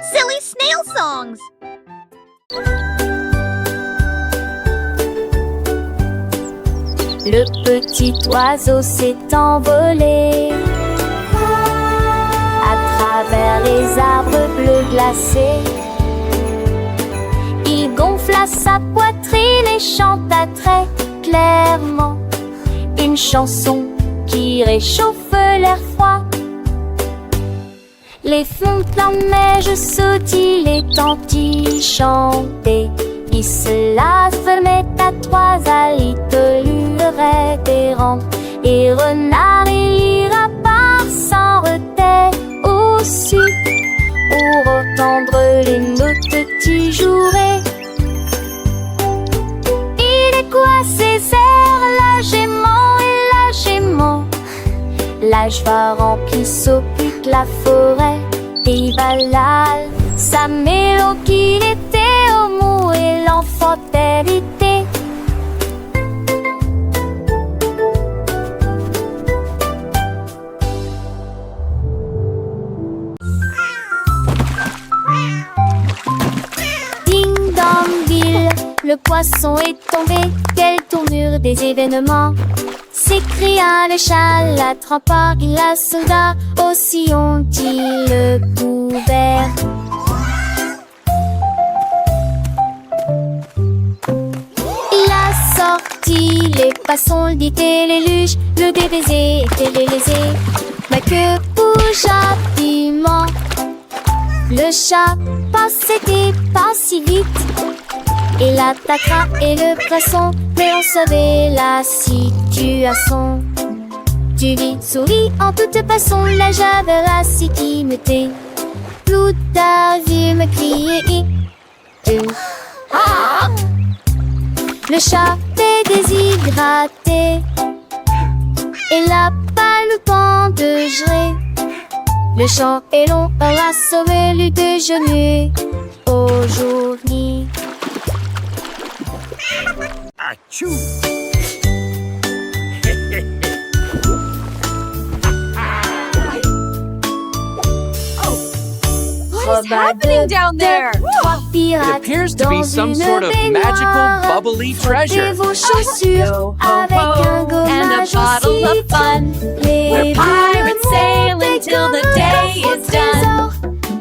Silly snail songs. Le petit oiseau s'est envolé à travers les arbres bleus glacés. Il gonfla sa poitrine et chanta très clairement une chanson qui réchauffe l'air froid. Les fontaines de neige sautillent, les tantis chantaient. Il se la fermait à trois allitolures révérentes. Et renard et lapin s'en retaient aussi pour entendre les notes qui joueraient. Il est quoi ces airs, la gémeaux et la gémeaux? L'âge va remplir s'occupe la forêt et Valal, sa mélodie qu'il était au mou et l'enfant hérité. Ding dong bill, le poisson est tombé, quelle tournure des événements! S'écria le chat, l'attrapant la soldat, aussi ont-ils le couvert. Il a sorti les passons, le dit et les luches, le débaisé et les lésés. Ma queue bouge rapidement, le chat passait pas si vite. Il attaquera et le poisson, mais on savait la situation. Tu vis, souris en toute façon, la javerasse qui me tait. Plus tard, vu me crier. Ah! Le chat est déshydraté et la palme penderait. Le champ est long, on a sauvé le déjeuner aujourd'hui. Achoo! What is happening down there? It appears to be some sort of magical, bubbly treasure. Vos chaussures avec un gommage And a bottle of fun. We're pirates sail until the day is done.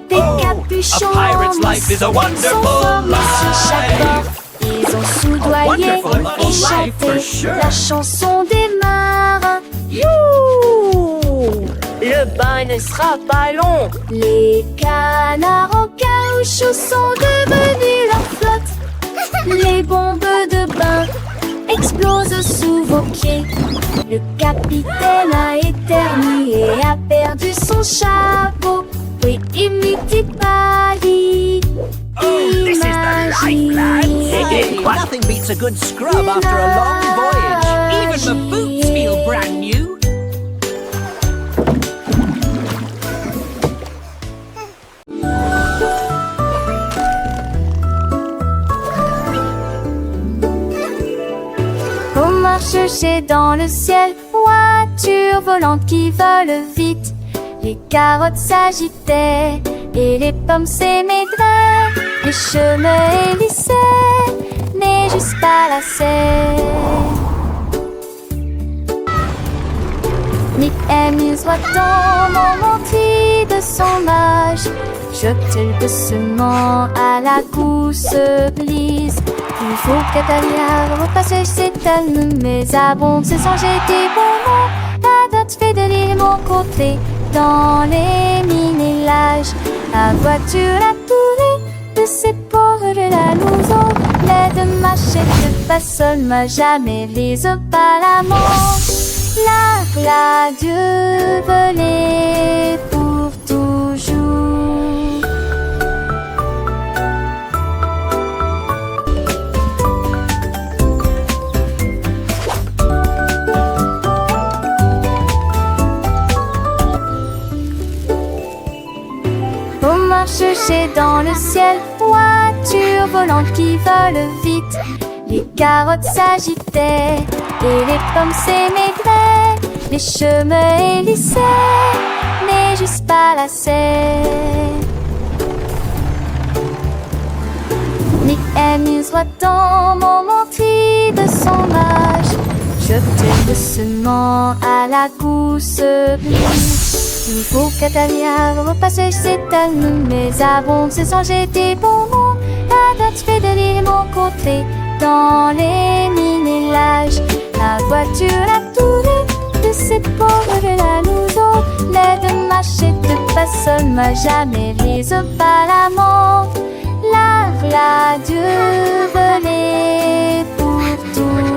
Des capuchons A pirate's life is a wonderful life. Ils ont soudoyé A wonderful et life chanté for sure. la chanson des marins. Youhou! Le bain ne sera pas long. Les canards en caoutchouc sont devenus leur flotte. Les bombes de bain explosent sous vos pieds. Le capitaine a éternué et a perdu son chapeau. Oui, imite Paris. This is the life, lads. Nothing beats a good scrub after a long voyage. Even the boots feel brand new. On marche chez dans le ciel, voiture volante qui vole vite. Les carottes s'agitaient et les pommes s'émaidraient. Les chemins hélissaient, mais juste pas la serre. Nick amuse-toi dans mon mentis de son âge. Jette-le doucement à la course glisse. Il faut qu'Atalia repasse ses termes, mais abonde se changer des moments. La dot fait de l'île mon côté, dans les minélages. La voiture a tourné de ses pauvres la louson. L'aide marchait de façon, m'a jamais lise pas la manche. La Dieu volait pour toujours. On marche chez dans le ciel, voiture volante qui vole vite. Les carottes s'agitaient et les pommes s'émaidraient. Les chemins hélissaient, mais juste pas la serre. Amuse-toi dans mon mentis de son âge. Jette doucement à la gousse brise. Il faut qu'Atalia repasse ses talons, mais avant de se changer des bonbons, la date fait de mon côté dans les mini-lages. La voiture a tourné de cette pauvre de la nouveau. L'aide de marcher de pas seul, m'a jamais mise par la menthe. La v'là Dieu volée pour toujours.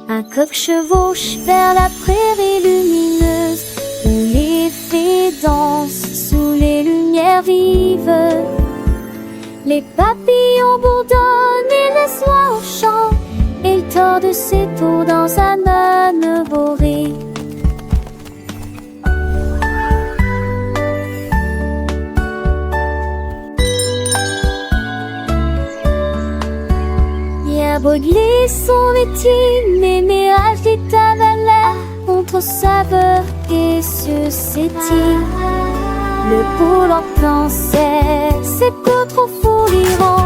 Un coq chevauche vers la prairie lumineuse, où les fées dansent sous les lumières vives. Les papillons bourdonnent et laissent l'oie au chant, et il tord ses tours dans sa manne borée. Bien brûler son métier, mais mirage des tavalères contre saveur et suscétile. Le pôle en cancer, c'est que trop fou l'Iran,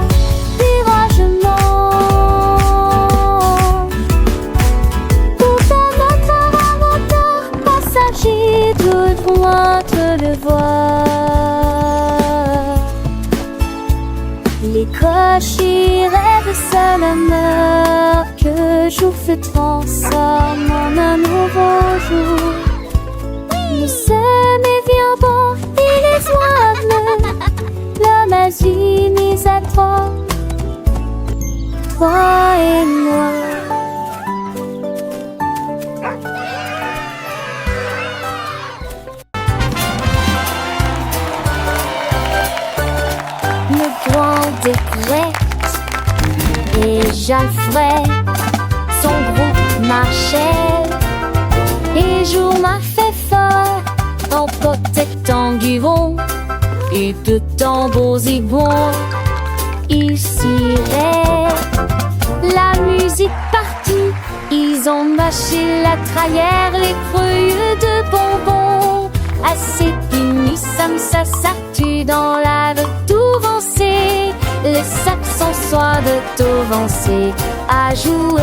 viragement. Tout un moteur passager de loin te le voir. Les cochers rêvent seul un heure que jour se transforme en un nouveau jour. Nous sommes et bon et les oies, l'homme a unis à toi et moi. Le grand découverte et Jalfred, son groupe marchait et jour m'a fait fort en protectant Guivon et de tambours zigons. Ils ciraient la musique partout, ils ont mâché la tralière, les creux de bonbons. Assez finis, ça s'artue dans la de Touvancé. Les Saxons soient de Touvancé à jouer.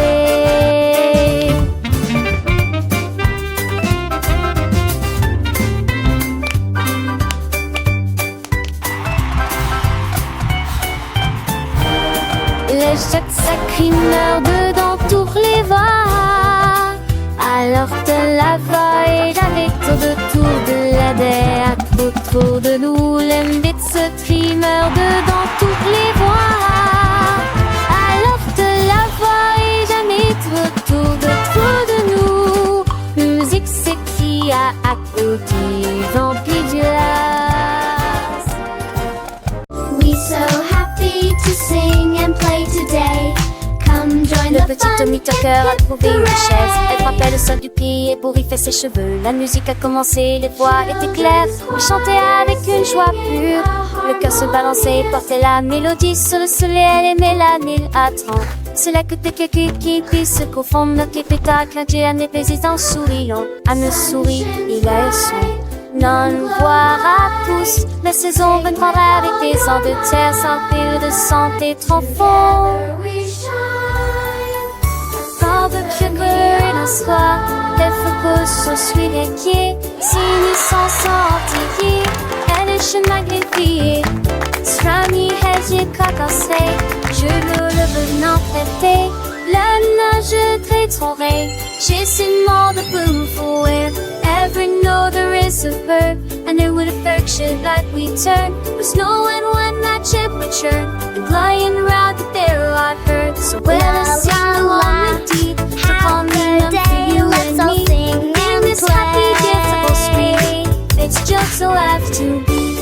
Les jets sacrés meurent dedans tous les voix. Alors de la vaille, avec tout de la terre, trop de nous, l'embête se trie, meurt dedans toutes les voix. Alors de la vaille, jamais trop de nous, musique c'est qui a applaudi, vampire du las. We so happy to sing and play today. Come join Le the petit fun Tommy Tucker and a hit trouvé the une chaise. Elle race. frappait le sol du pied pour y faire ses cheveux. La musique a commencé, les voix étaient claires. On chantait avec une joie pure. Le cœur se balançait et portait la mélodie sur le soleil. Elle aimait la mille attend. C'est là que t'es quelqu'un qui puisse se confondre. Notre pétard quand tu as des présidents souriants. À me sourit, il a un son. Non, voir à tous. La saison reprendra avec des ans de terre sans pile de santé trop fort. Sans de sugar un soir, elle focus sur celui qui est signe sans sentier. Elle est chemin greffé. Strami hedge cacassé. Je le venant traité. La nage très tourée. J'ai seulement de boom for it. Every know there is a verb, and there would affection that we turn. Was no and when that ship returned, and lying around the there I heard. So well I sing along with deep, upon me and for you and me. In this happy giftable spring, it's just so have to be.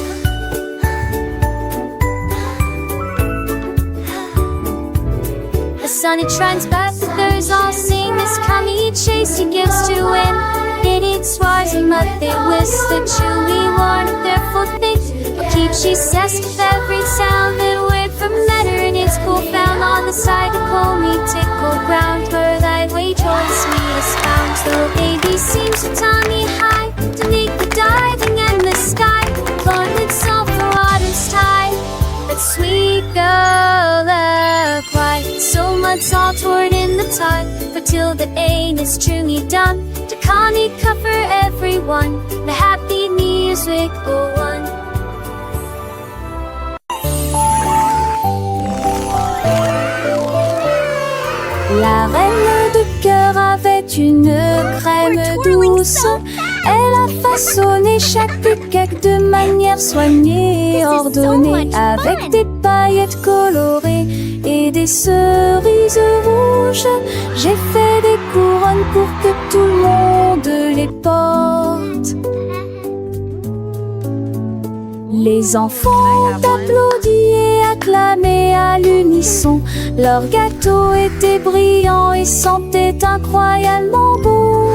The sun it shines back, the birds all sing. This commie chase he gives to win. It swires and mud they whisk the chewy one of their foot things. Keep she says with every sound that with beside the comey tickle ground where thy way towards me is found. The baby seems to tiny high to make the diving and the sky plunge itself the water's tide. That sweet girl a cry, so much all toward in the tide, but till the ain is truly done, to Connie cover everyone, the happy music go on. La reine de cœur avait une crème douce. Elle a façonné chaque cake de manière soignée, ordonnée, avec des paillettes colorées et des cerises rouges. J'ai fait des couronnes pour que tout le monde les porte. Les enfants applaudissent et acclamaient à l'unisson. Leur gâteau était brillant et sentait incroyablement bon.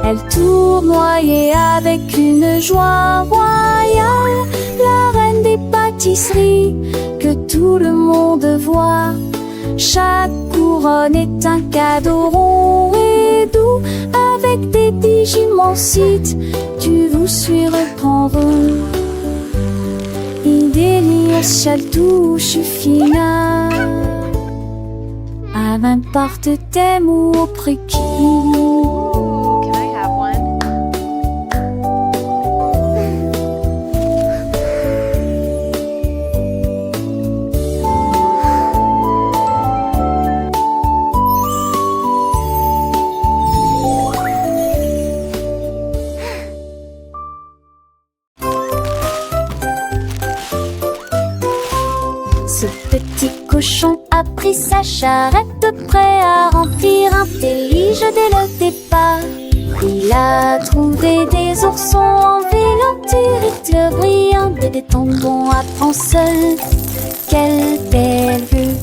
Elle tournoyait avec une joie royale, la reine des pâtisseries que tout le monde voit. Chaque couronne est un cadeau rond et doux, avec des digimonsites du vous surprendront. Idélios touche fina, à n'importe thème ou au prix. Can I have one? Ce petit cochon a pris sa charrette, prêt à remplir un délige dès le départ. Il a trouvé des oursons en vélontérite brillante et des tendons à prendre seul. Quelle belle vue!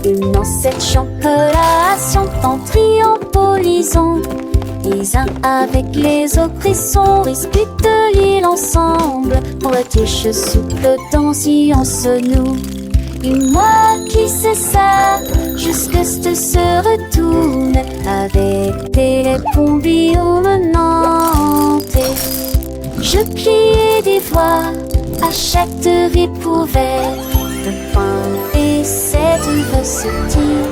Une ancêtre chocolat en triompholisant. Les uns avec les autres, ils sont disputent l'île ensemble. Pour la tige souple danser en se noue. Et moi qui sais ça, jusque ce se retourne avec des pombillons menantés. Je pliais des voix à chaque ripouvette de pain et cette recetille.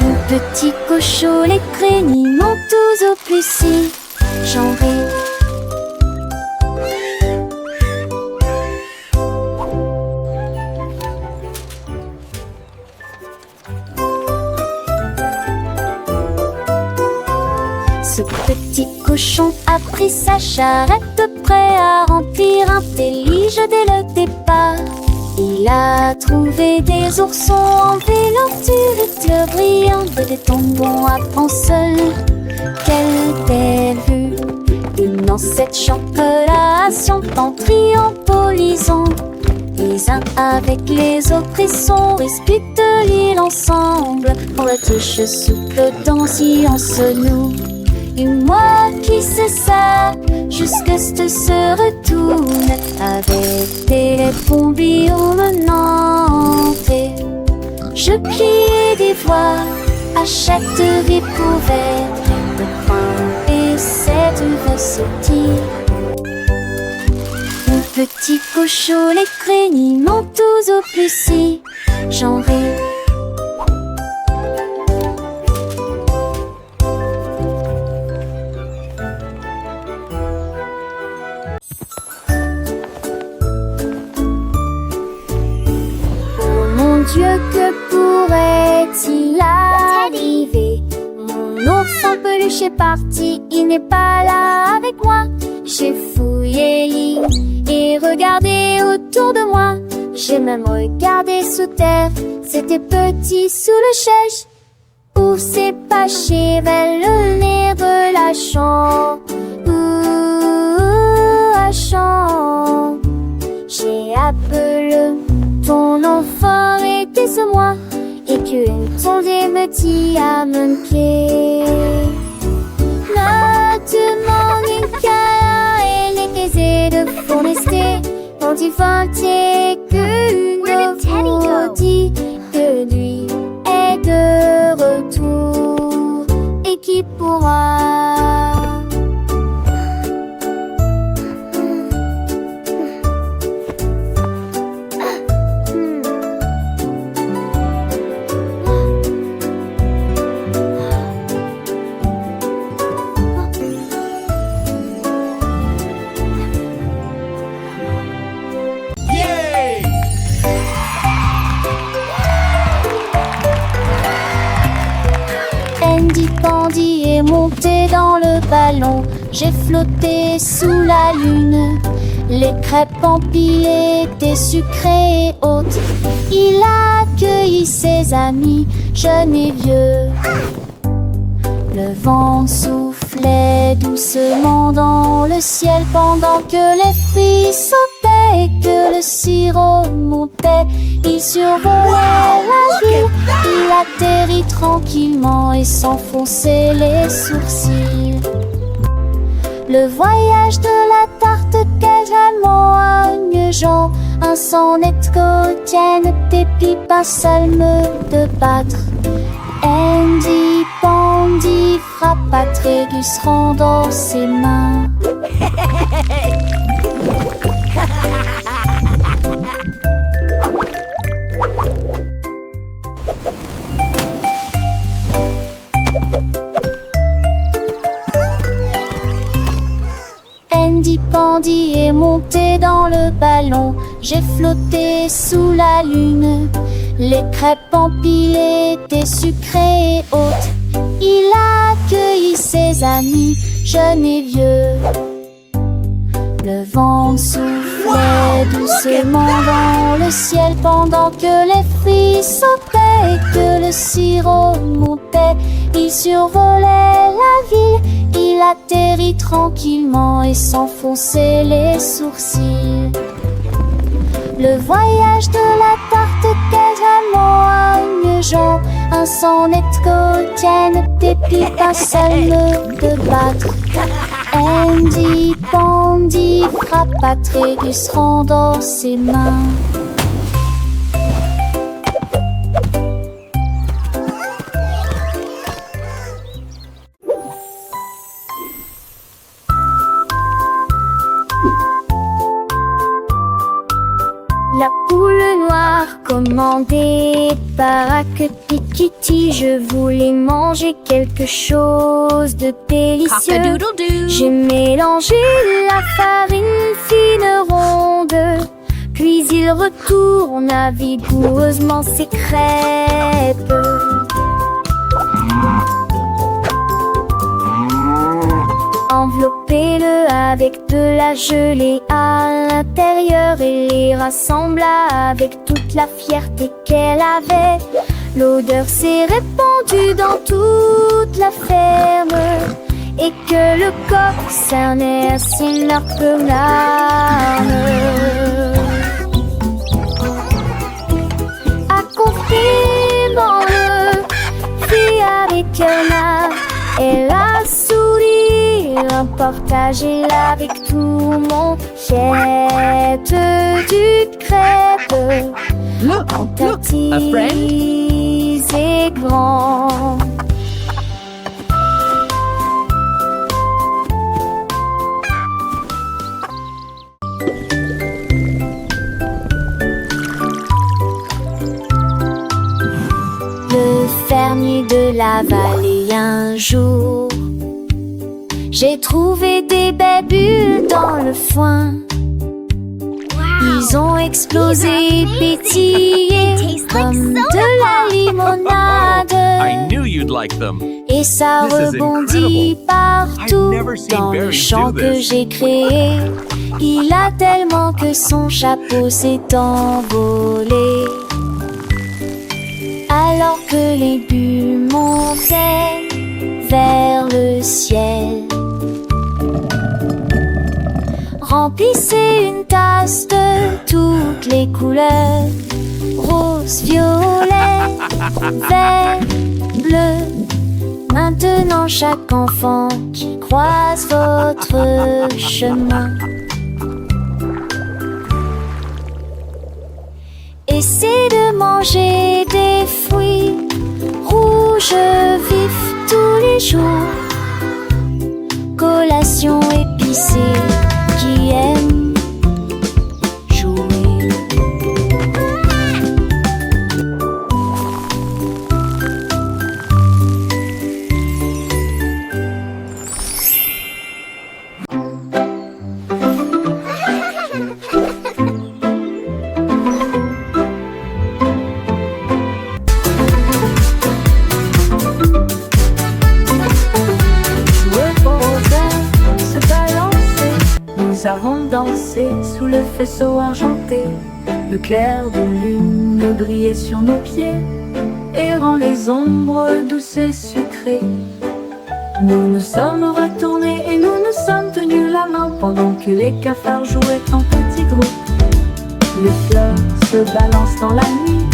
Mon petit cochon, les crénis m'ont tous au plus si j'en ris. Ce petit cochon a pris sa charrette, prêt à remplir un délige dès le départ. Il a trouvé des oursons en vélontérite brillante et des tendons à prendre seul. Quelle belle vue! Une ancêtre chocolat en triompholisant. Les uns avec les autres, ils sont disputent l'île ensemble. Pour la touche souple danser en se noue. Et moi qui sais ça, jusque ce se retourne avec des pombillons menantés. Je pliais des voix à chaque ripouvette de pain et cette recetille. Mon petit cochon, les crénis m'ont tous au plus si j'en ris. Dieu, que pourrait-il arriver? Mon ours en peluche est parti, il n'est pas là avec moi. J'ai fouillé l'île et regardé autour de moi. J'ai même regardé sous terre, c'était petit sous le chèche. Où s'est caché vers le nez relâchant. Relâchant. J'ai appelé ton enfant était ce moi et que ton Dieu me dit à manquer. La demande qu'à elle est aisée de forester quand il fantait que Where did Teddy go? le ballon, j'ai flotté sous la lune. Les crêpes empilées étaient sucrées et hautes. Il a accueilli ses amis, jeunes et vieux. Le vent soufflait doucement dans le ciel pendant que les fruits sautaient et que le sirop montait. Il survolait la ville, il atterrit tranquillement et s'enfonçait les sourcils. Le voyage de la tarte quasiment agnegeant, un sonnet quotidien des pipes, un salme de battre. Andy Pandy frappa Trégus rendant ses mains. Andy Pandy est monté dans le ballon, j'ai flotté sous la lune. Les crêpes empilées étaient sucrées et hautes. Il a accueilli ses amis, jeunes et vieux. Le vent soufflait doucement dans le ciel pendant que les fruits sautaient et que le sirop montait. Il survolait la ville, il atterrit tranquillement et s'enfonçait les sourcils. Le voyage de la tarte quasiment agnegeant, un sonnet quotidien des pipes, un salme de battre. Andy Pandy frappa Trégus rendant ses mains. La poule noire commandée par Kitty, je voulais manger quelque chose de délicieux. Cock-a-doodle-doo. J'ai mélangé la farine fine ronde, puis il retourna vigoureusement ses crêpes. Enveloppez-le avec de la gelée à l'intérieur et les rassembla avec toute la fierté qu'elle avait. L'odeur s'est répandue dans toute la ferme et que le coq cernait ses larmes. Accompagnement le fit avec un art, elle a souri, un partagé avec tout mon jette du crêpe. Look, a friend. Et grand. Le fermier de la vallée un jour, j'ai trouvé des belles bulles dans le foin. Ils ont explosé et pétillé comme de la limonade. I knew you'd like them. Et ça This is rebondit incredible. partout I've never seen dans le berries champ do que this. j'ai créé. Il a tellement que son chapeau s'est envolé. Alors que les bulles montaient vers le ciel, remplissez une tasse de toutes les couleurs, rose, violet, vert, bleu. Maintenant chaque enfant qui croise votre chemin, essaie de manger des fruits rouges vifs tous les jours. Collation épicée qui aime jouer. We're for Nous avons dansé sous le faisceau argenté. Le clair de lune brillait sur nos pieds et rend les ombres douces et sucrées. Nous nous sommes retournés et nous nous sommes tenus la main pendant que les cafards jouaient en petits groupes. Les fleurs se balancent dans la nuit,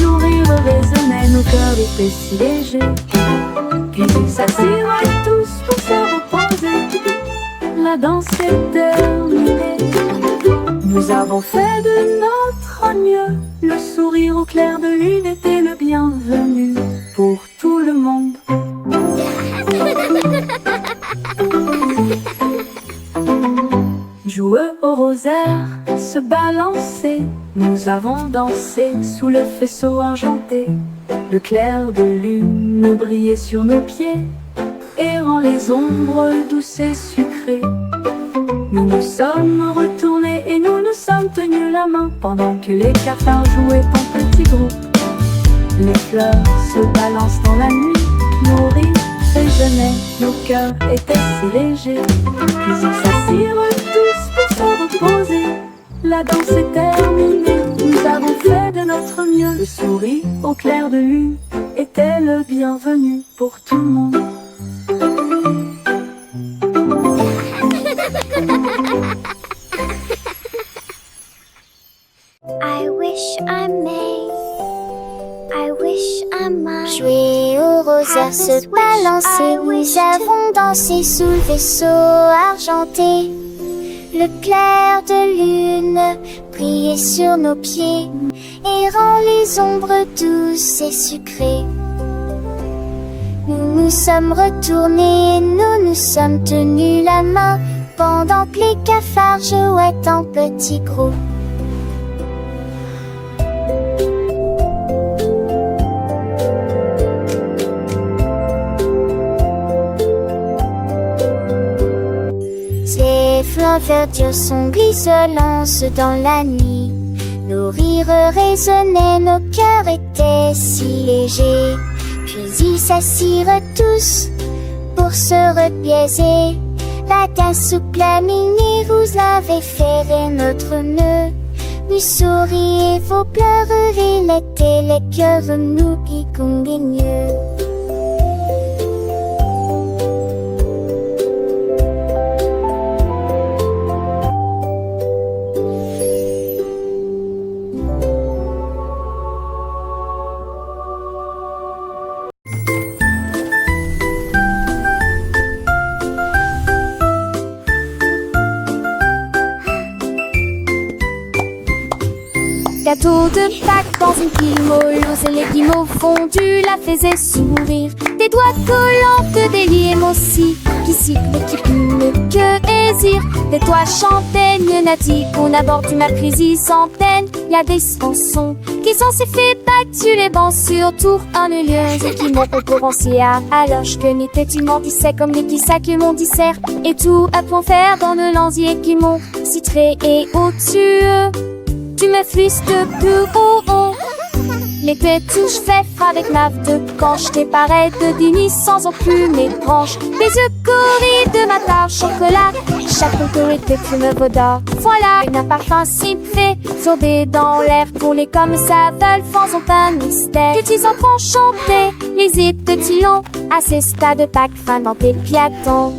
nos rires résonnaient, nos cœurs étaient si légers. Puis ils s'assirent tous pour se reposer. La danse est terminée. Nous avons fait de notre mieux. Le sourire au clair de lune était le bienvenu pour tout le monde. Joueux au rosaire, se balancer. Nous avons dansé sous le faisceau argenté. Le clair de lune brillait sur nos pieds et rend les ombres douces et sucrées. Nous nous sommes retournés et nous nous sommes tenus la main pendant que les cafards jouaient en petits groupes. Les fleurs se balancent dans la nuit, nos rires résonnaient, nos cœurs étaient si légers. Puis ils s'assirent tous pour se reposer. La danse est terminée, nous avons fait de notre mieux. Le sourire au clair de lune était le bienvenu pour tout le monde. I wish I may. I wish I might. Jouer au rosaire, se balancer. Nous avons dansé sous le vaisseau argenté. Le clair de lune brillait sur nos pieds et rend les ombres douces et sucrées. Nous nous sommes retournés et nous nous sommes tenus la main pendant que les cafards jouaient en petits groupes. Les flancs verdures sont grisonnants dans la nuit. Nos rires résonnaient, nos cœurs étaient si légers. Puis ils s'assirent tous pour se repiaiser. La danse souple à minuit, vous avez ferré notre nœud. Nous souriez vos pleurs, il était les cœurs, nous qui conguigneux. Gâteau de Pâques dans une pile molleuse et les guimauves fondus la faisaient sourire. Des doigts collants que des limes aussi, qui sifflent et qui pument que hésire. Des toits chantaient, Nati, qu'on aborde du Malcrisi sans peine. Y a des chansons qui sont si fait battus les bancs sur tour ennuyeuses et qui m'ont concurrencé alors que n'était tu m'en disais comme les petits sacs m'ont dissert. Et tout à point faire dans le lanzier qui m'ont citré et au-dessus. Tu me flisses de plus haut. L'été touche fait avec ma de quand je t'ai pareil de Dini sans aucune mes branches. Les yeux corris de ma tarte chocolat. Chaque autorité fume vaudor. Voilà un parfum si fait sourdé dans l'air. Pour les comme ça veulent sans aucun mystère. Petits enfants chanter les hymnes de Tillon à ces stades de Pâques fin dans tes piatons.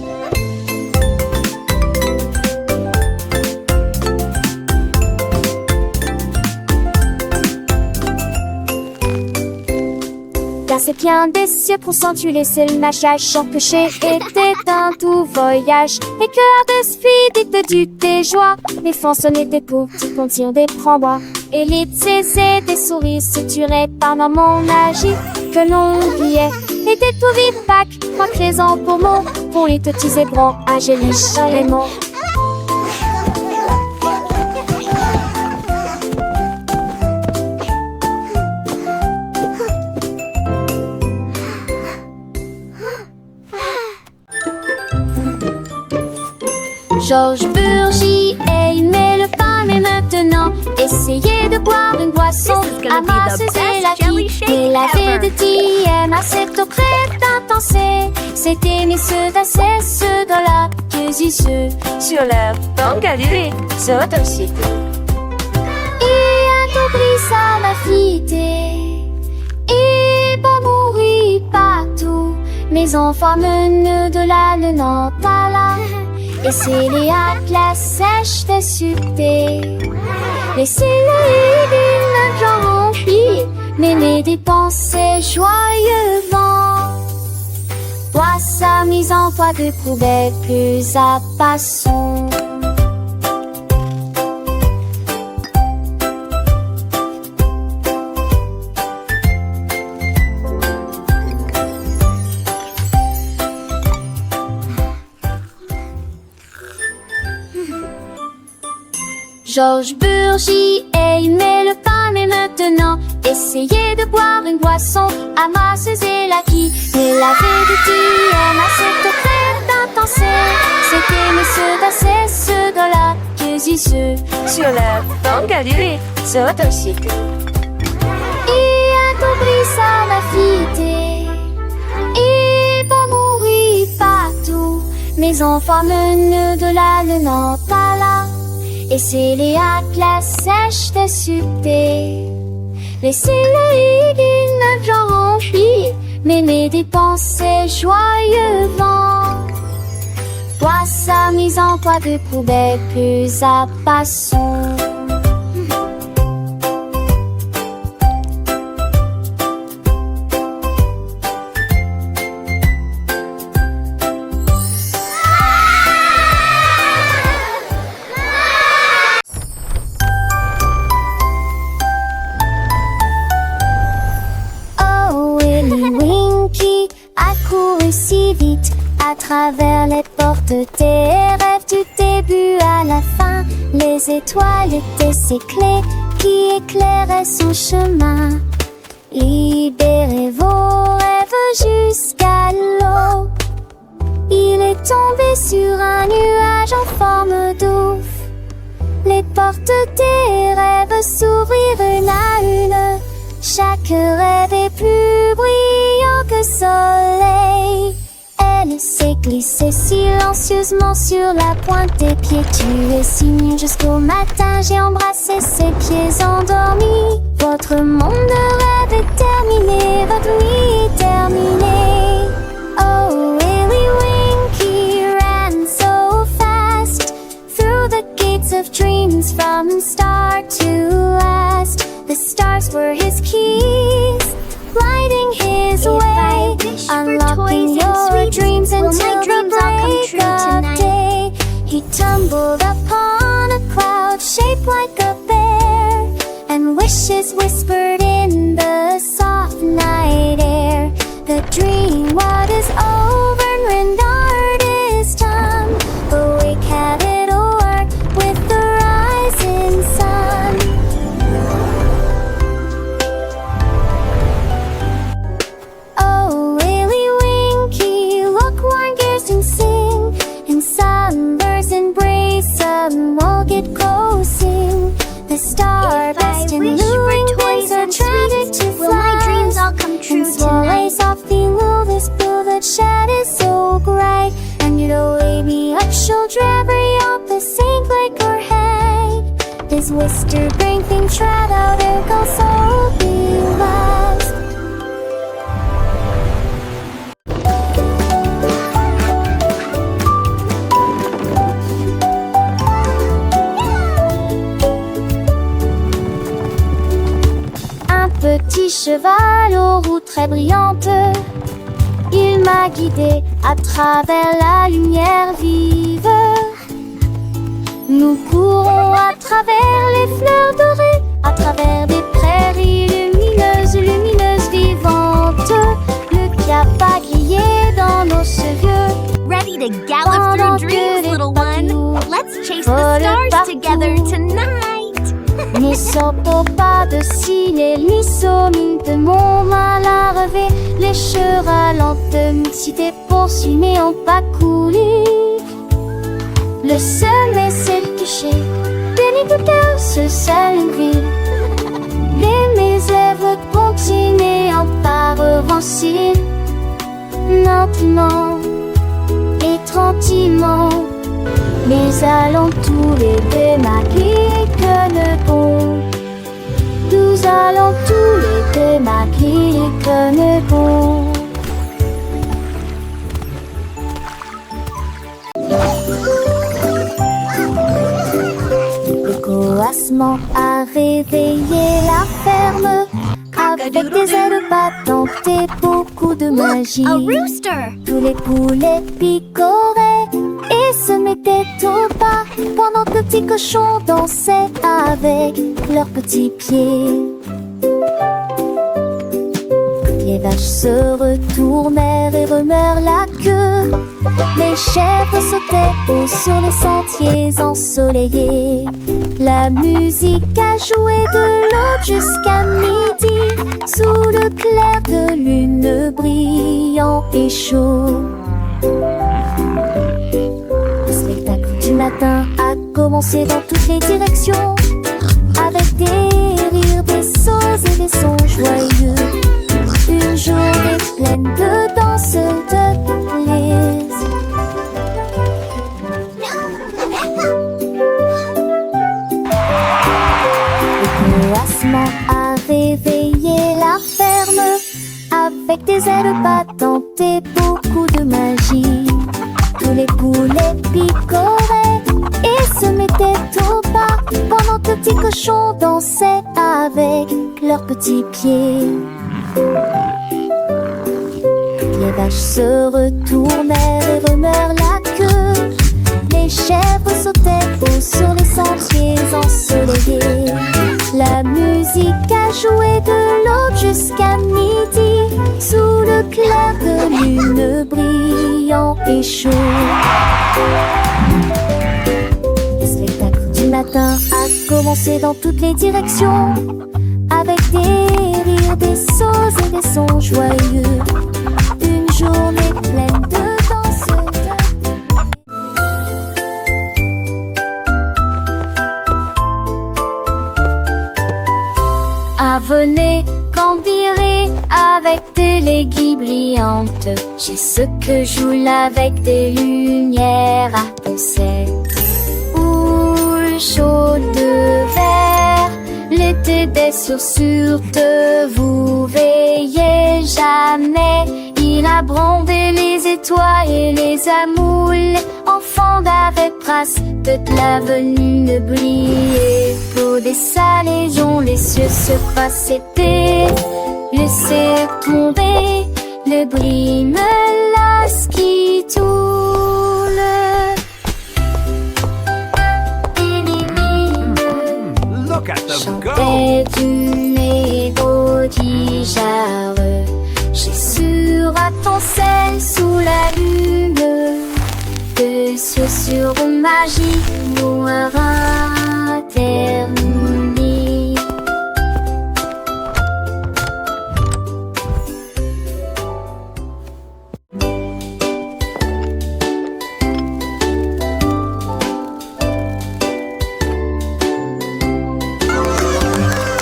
C'est bien des cieux pour s'en laisser le mâchage. Chant que chez était un tout voyage. Les cœurs de speed du tes joies. Les façonnés des pauvres petits contirent des frambois. Et les tsés des souris suturés par maman magie que l'on oubliait. Et des tout vives Pâques, moi présent pour mots. Pour les petits zébrants, Angélique, Raymond. Georges Burgy aimait le pain, mais maintenant essayez de boire une boisson amorceuse et la vie. Il avait de TM à cette prête intense. C'était mais ceux d'un cesse de la cuisine. ceux sur la banque à l'île sautent aussi. Et un compris ça m'a fité. Et pas mourir partout. Mes enfants menent de la Nantes à là. Et c'est les atlas sèches de succès. Laissez-le d'une genre remplie. Mais mes dépenses joyeux vent. Toi sa mise en foi de poubelle plus à passons. Georges Burgy aimait le pain, mais maintenant essayez de boire une boisson à masseuse et la qui. Mais la vérité est à cette crête intense. C'était monsieur d'assez ce gars-là que j'y suis sur la banque à l'île sautent aussi. Et un compris ça m'a fité. Et pas mourir partout. Mes enfants menent de la Nantes à là. Et c'est les atlas sèches de succès. Laissez-le d'une genre remplie. Mais mes dépenses joyeux vent. Toi sa mise en poids de poubelle plus à passons. Si vite à travers les portes des rêves du début à la fin. Les étoiles étaient ses clés qui éclairaient son chemin. Libérez vos rêves jusqu'à l'eau. Il est tombé sur un nuage en forme d'ouf. Les portes des rêves s'ouvrirent une à une. Chaque rêve est plus brillant que soleil. Elle s'est glissée silencieusement sur la pointe des pieds. Tu es si mignon jusqu'au matin. J'ai embrassé ses pieds endormis. Votre monde de rêve est terminé. Votre nuit est terminée. Oh, Willy Winky ran so fast through the gates of dreams from start to last. The stars were his keys, lighting his way, unlocking your dreams until the break of day. He tumbled upon a cloud shaped like a bear, and wishes whispered in the soft night air. The dream what is over and rendered is done. Awake, have it o'er with the rising sun. The star best in luring toys are tragic to fly. Will my dreams all come true tonight? Softly move this blue that shed is so bright. And you'd wake me up, shoulder up the sink like her head. This whister bring things trad out and go so be lost. Petit cheval aux roues très brillantes, il m'a guidé à travers la lumière vive. Nous courons à travers les fleurs dorées, à travers des prairies lumineuses, lumineuses, vivantes. Le cap a grillé dans nos cheveux. Ready to gallop through dreams, little one? Let's chase the stars together tonight. Ne sortons pas de ciné, mine de mon mal à rêver. Les cheveux ralentent, si t'es poursuivis mais ont pas coulé. Le sommet s'est couché, béni de cœur, ce seul une ville. Les lèvres continuent en pas revancer. Lentement et tranquillement, Mais allons tous les démaquiller que le bon. Nous allons tous les démaquiller que le bon. Le coassement a réveillé la ferme avec des ailes battantes et beaucoup de magie. Tous les poulets picoraient et se mettaient au pas pendant que le petit cochon dansait avec leurs petits pieds. Les vaches se retournèrent et remuèrent la queue. Les chèvres sautaient haut sur les sentiers ensoleillés. La musique a joué de l'aube jusqu'à midi, sous le clair de lune brillant et chaud. Le spectacle du matin a commencé dans toutes les directions, avec des rires, des sauts et des sons joyeux. Une journée pleine de danse, de plaisir. Le coassement a réveillé la ferme avec des ailes battantes et beaucoup de magie. Tous les poulets picoraient et se mettaient au pas pendant que le petit cochon dansait avec leurs petits pieds. Les vaches se retournèrent et remuèrent la queue. Les chèvres sautaient haut sur les sentiers ensoleillés. La musique a joué de l'aube jusqu'à midi, sous le clair de lune brillant et chaud. Le spectacle du matin a commencé dans toutes les directions, avec des rires, des sauts et des sons joyeux. Une journée pleine de danse, venez cambirer avec des léguilles brillantes. J'ai ce que joue avec des lumières à penser. Houle chaude de verre, l'été des sursures de vous veillez jamais. Il a brandé les étoiles et les amoules, enfants d'avec trace de l'avenue briller. Pour des salaisons, les cieux se passent été, laissez tomber le bris me lasse qui toule. Look at them go! Chantait du négociard, j'ai sur à ton sel sous la lune, que ce sur magie mourra terminé.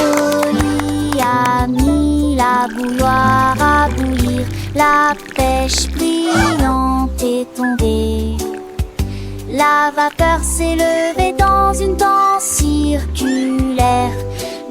Oli a mis la bouilloire à bouillir, la pêche brillante est tombée. La vapeur s'est levée dans une danse circulaire,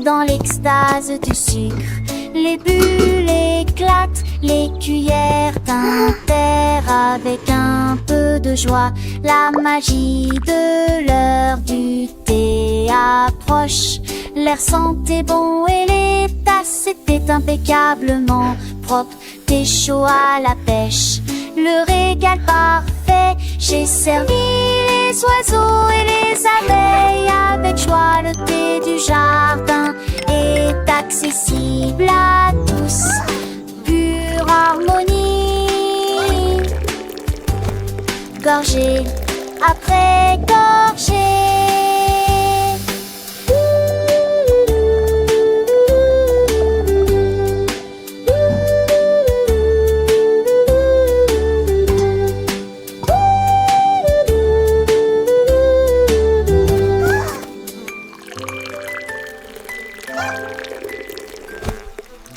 dans l'extase du sucre. Les bulles éclatent, les cuillères tintèrent avec un peu de joie. La magie de l'heure du thé approche. L'air sentait bon et les tasses étaient impeccablement propres. Thé chaud à la pêche, le régal parfait. J'ai servi les oiseaux et les abeilles avec joie. Le thé du jardin est accessible à tous, pure harmonie. Gorgée après gorgée,